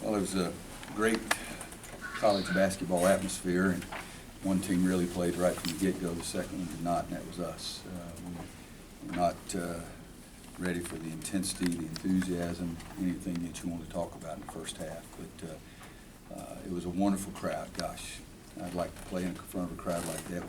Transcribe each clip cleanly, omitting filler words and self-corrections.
Well, it was a great college basketball atmosphere, and one team really played right from the get-go. The second one did not, and that was us. We were not ready for the intensity, the enthusiasm, anything that you want to talk about in the first half. But it was a wonderful crowd. Gosh, I'd like to play in front of a crowd like that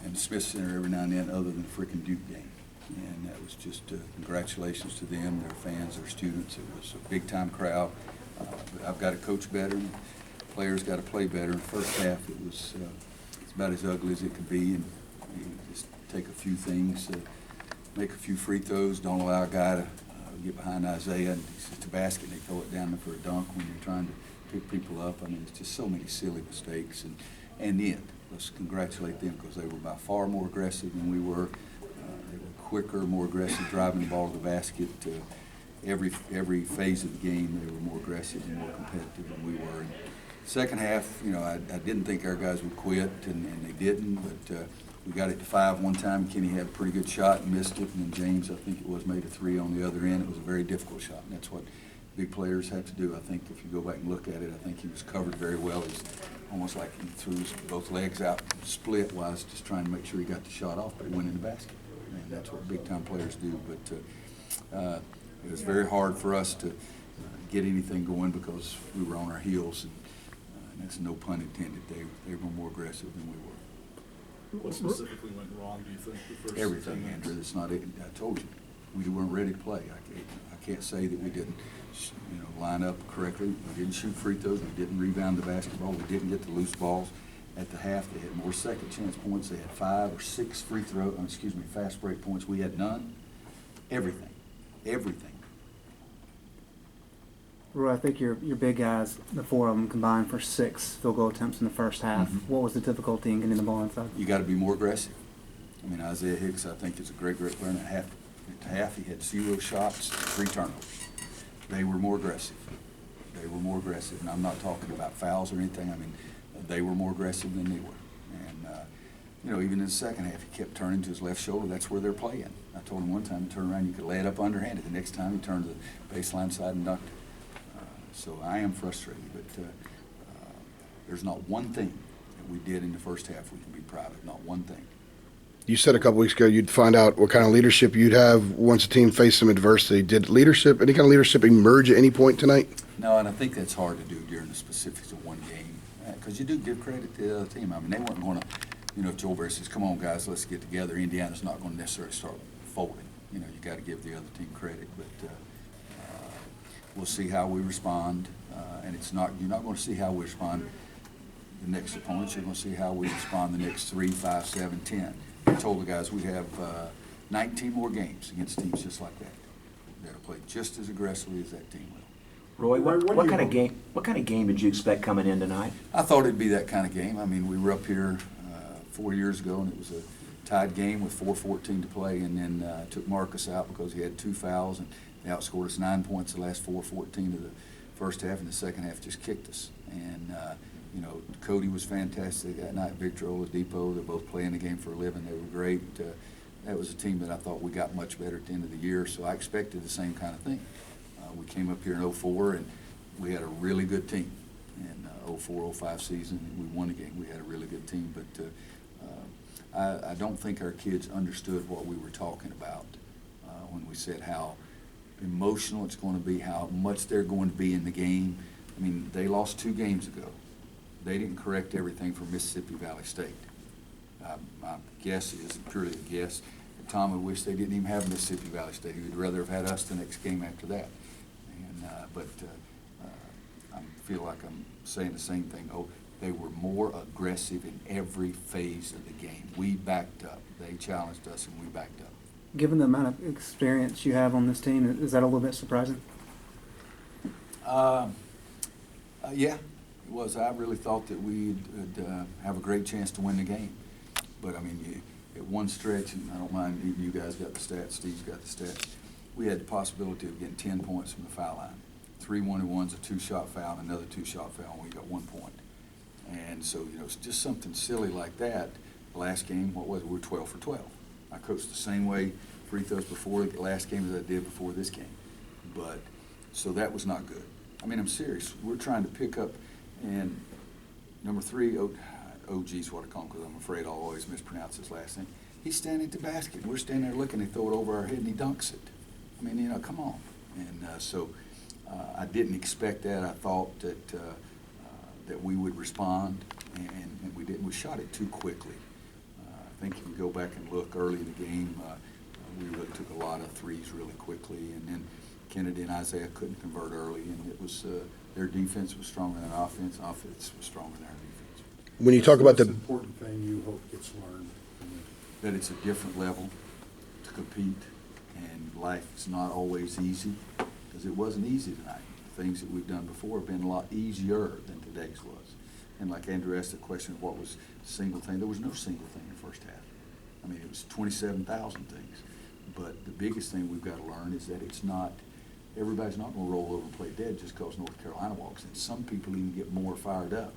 in the Smith Center every now and then, other than the freaking Duke game. And that was just congratulations to them, their fans, their students. It was a big-time crowd. But I've got to coach better, and players got to play better. In the first half, it was it's about as ugly as it could be, and you just take a few things, make a few free throws, don't allow a guy to get behind Isaiah and it's just a basket and they throw it down there for a dunk when you're trying to pick people up. I mean, it's just so many silly mistakes. And then, let's congratulate them because they were by far more aggressive than we were. They were quicker, more aggressive, driving the ball to the basket. Every phase of the game, they were more aggressive and more competitive than we were. And second half, I didn't think our guys would quit, and they didn't, but we got it to 5 one time. Kenny had a pretty good shot and missed it, and then James, I think it was, made a 3 on the other end. It was a very difficult shot, and that's what big players have to do. I think if you go back and look at it, I think he was covered very well. He's almost like he threw his both legs out split-wise, just trying to make sure he got the shot off, but it went in the basket. And that's what big-time players do. But it was very hard for us to get anything going because we were on our heels, and that's no pun intended. They were more aggressive than we were. What specifically went wrong, do you think, the first Everything, Andrew. It's not. I told you, we weren't ready to play. I can't say that we didn't, line up correctly. We didn't shoot free throws. We didn't rebound the basketball. We didn't get the loose balls. At the half, they had more second chance points. They had 5 or 6 fast break points. We had none. Everything. Roy, I think your big guys, the 4 of them combined for 6 field goal attempts in the first half. Mm-hmm. What was the difficulty in getting the ball inside? You got to be more aggressive. I mean, Isaiah Hicks, I think, is a great player. At half, he had 0 shots, 3 turnovers. They were more aggressive. And I'm not talking about fouls or anything. I mean, they were more aggressive than they were. And, even in the second half, he kept turning to his left shoulder. That's where they're playing. I told him one time to turn around, you could lay it up underhanded. The next time, he turned to the baseline side and dunked it. So I am frustrated, but there's not one thing that we did in the first half we can be proud of, not one thing. You said a couple weeks ago you'd find out what kind of leadership you'd have once a team faced some adversity. Did any kind of leadership emerge at any point tonight? No, and I think that's hard to do during the specifics of one game because you do give credit to the other team. I mean, they weren't going to, if Joel Berry says, come on, guys, let's get together, Indiana's not going to necessarily start folding. You got to give the other team credit, but we'll see how we respond, and you're not going to see how we respond the next opponents. You're going to see how we respond the next 3, 5, 7, 10. I told the guys we have 19 more games against teams just like that. That'll play just as aggressively as that team will. Roy, what kind of game did you expect coming in tonight? I thought it'd be that kind of game. I mean, we were up here 4 years ago, and it was a tied game with 4:14 to play, and then took Marcus out because he had 2 fouls, and they outscored us 9 points the last 4:14 of the first half, and the second half just kicked us. And Cody was fantastic that night. Victor Oladipo, they're both playing the game for a living. They were great. That was a team that I thought we got much better at the end of the year, so I expected the same kind of thing. We came up here in 04, and we had a really good team. In 04-05 season, we won a game. We had a really good team, but I don't think our kids understood what we were talking about when we said how emotional it's going to be, how much they're going to be in the game. I mean, they lost 2 games ago. They didn't correct everything from Mississippi Valley State. My guess is, purely a guess, that Tom would wish they didn't even have Mississippi Valley State. He would rather have had us the next game after that. And but I feel like I'm saying the same thing. They were more aggressive in every phase of the game. We backed up. They challenged us, and we backed up. Given the amount of experience you have on this team, is that a little bit surprising? Yeah, it was. I really thought that we'd have a great chance to win the game. But, I mean, at one stretch, and I don't mind, even you guys got the stats, Steve's got the stats, we had the possibility of getting 10 points from the foul line. 3 1-and-1s, a 2-shot foul, and another 2-shot foul, and we got 1 point. And so, it's just something silly like that last game, what was it? We were 12 for 12. I coached the same way free throws before the last game as I did before this game. But, so that was not good. I mean, I'm serious. We're trying to pick up, and number 3, OG's what I call him because I'm afraid I'll always mispronounce his last name. He's standing at the basket. We're standing there looking, they throw it over our head, and he dunks it. I mean, you know, come on. And so I didn't expect that. I thought that we would respond, and we didn't. We shot it too quickly. I think if you go back and look early in the game, we really took a lot of threes really quickly, and then Kennedy and Isaiah couldn't convert early, and it was their defense was stronger than our offense. Offense was stronger than our defense. When you talk about What's the important thing you hope gets learned from this? That it's a different level to compete, and life's not always easy, because it wasn't easy tonight. Things that we've done before have been a lot easier than today's was. And like Andrew asked the question of what was single thing, there was no single thing in the first half. I mean, it was 27,000 things. But the biggest thing we've got to learn is that it's not, everybody's not going to roll over and play dead just because North Carolina walks in. Some people even get more fired up.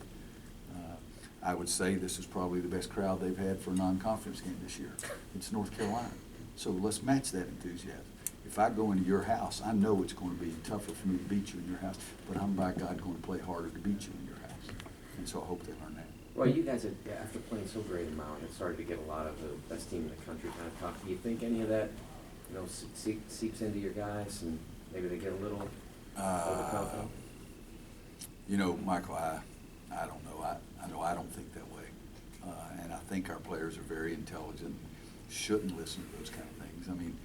I would say this is probably the best crowd they've had for a non-conference game this year. It's North Carolina. So let's match that enthusiasm. If I go into your house, I know it's going to be tougher for me to beat you in your house, but I'm, by God, going to play harder to beat you in your house. And so I hope they learn that. Well, you guys, after playing so great amount, it started to get a lot of the best team in the country kind of talk. Do you think any of that, you know, seeps into your guys, and maybe they get a little overconfident? You know, Michael, I don't know. I don't think that way. And I think our players are very intelligent, shouldn't listen to those kind of things. I mean,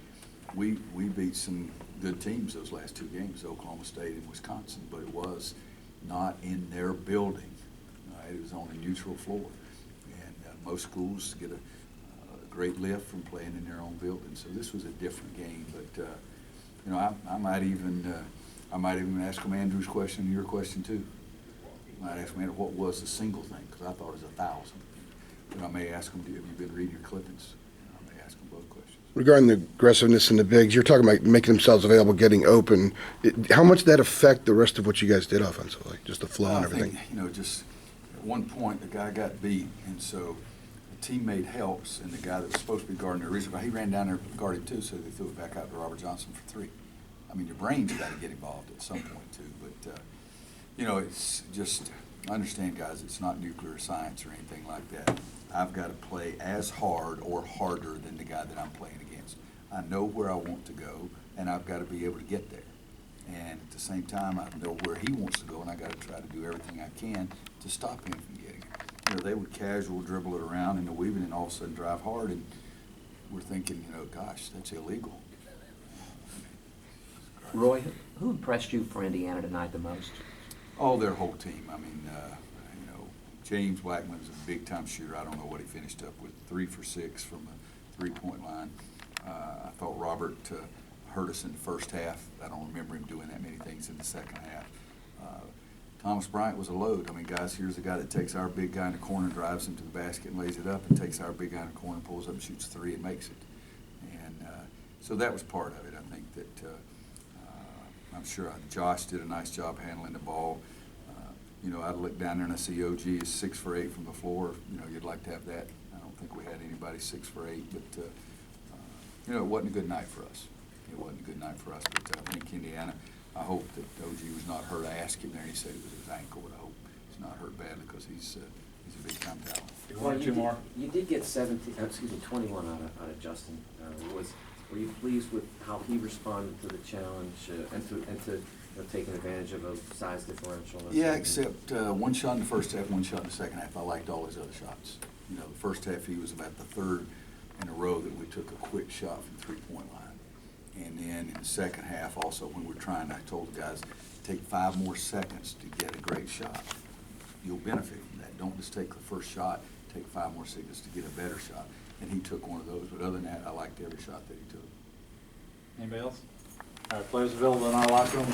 we beat some good teams those last 2 games, Oklahoma State and Wisconsin, but it was not in their building. It was on a neutral floor. And most schools get a great lift from playing in their own building. So this was a different game. But, you know, I might even ask them Andrew's question and your question too. I might ask them, what was the single thing? Because I thought it was 1,000. But I may ask them, have you been reading your clippings? I may ask them both questions. regarding the aggressiveness in the bigs, you're talking about making themselves available, getting open. How much did that affect the rest of what you guys did offensively, just the flow and everything? I think, you know, just at one point the guy got beat, and so the teammate helps, and the guy that was supposed to be guarding the original, he ran down there and guarded too, so they threw it back out to Robert Johnson for 3. I mean, your brain's got to get involved at some point too, but you know, it's just, I understand, guys, it's not nuclear science or anything like that. I've got to play as hard or harder than the guy that I'm playing against. I know where I want to go, and I've got to be able to get there. And at the same time, I know where he wants to go, and I got to try to do everything I can to stop him from getting it. You know, they would casual dribble it around in the weaving and all of a sudden drive hard, and we're thinking, you know, gosh, that's illegal. Roy, who impressed you for Indiana tonight the most? Oh, their whole team. I mean, you know, James Blackman was a big-time shooter. I don't know what he finished up with, 3 for 6 from the three-point line. I thought Robert hurt us in the first half. I don't remember him doing that many things in the second half. Thomas Bryant was a load. I mean, guys, here's a guy that takes our big guy in the corner, drives him to the basket and lays it up, and takes our big guy in the corner, pulls up and shoots 3 and makes it. And so that was part of it. I think that I'm sure Josh did a nice job handling the ball. You know, I look down there and I see OG is 6 for 8 from the floor. You know, you'd like to have that. I don't think we had anybody 6 for 8, but you know, it wasn't a good night for us. It wasn't a good night for us, but I think Indiana, I hope that OG was not hurt. I asked him there, and he said it was his ankle, but I hope he's not hurt badly because he's a big-time talent. One or two more. You did get 21 out of Justin. Were you pleased with how he responded to the challenge and to you know, taking advantage of a size differential? Yeah, except 1 shot in the first half, 1 shot in the second half. I liked all his other shots. You know, the first half he was about the 3rd in a row that we took a quick shot from the 3-point line. And then in the second half also, when we're trying, I told the guys, take 5 more seconds to get a great shot. You'll benefit from that. Don't just take the first shot, take 5 more seconds to get a better shot. And he took one of those, but other than that, I liked every shot that he took. Anybody else? All right, players available in our locker room.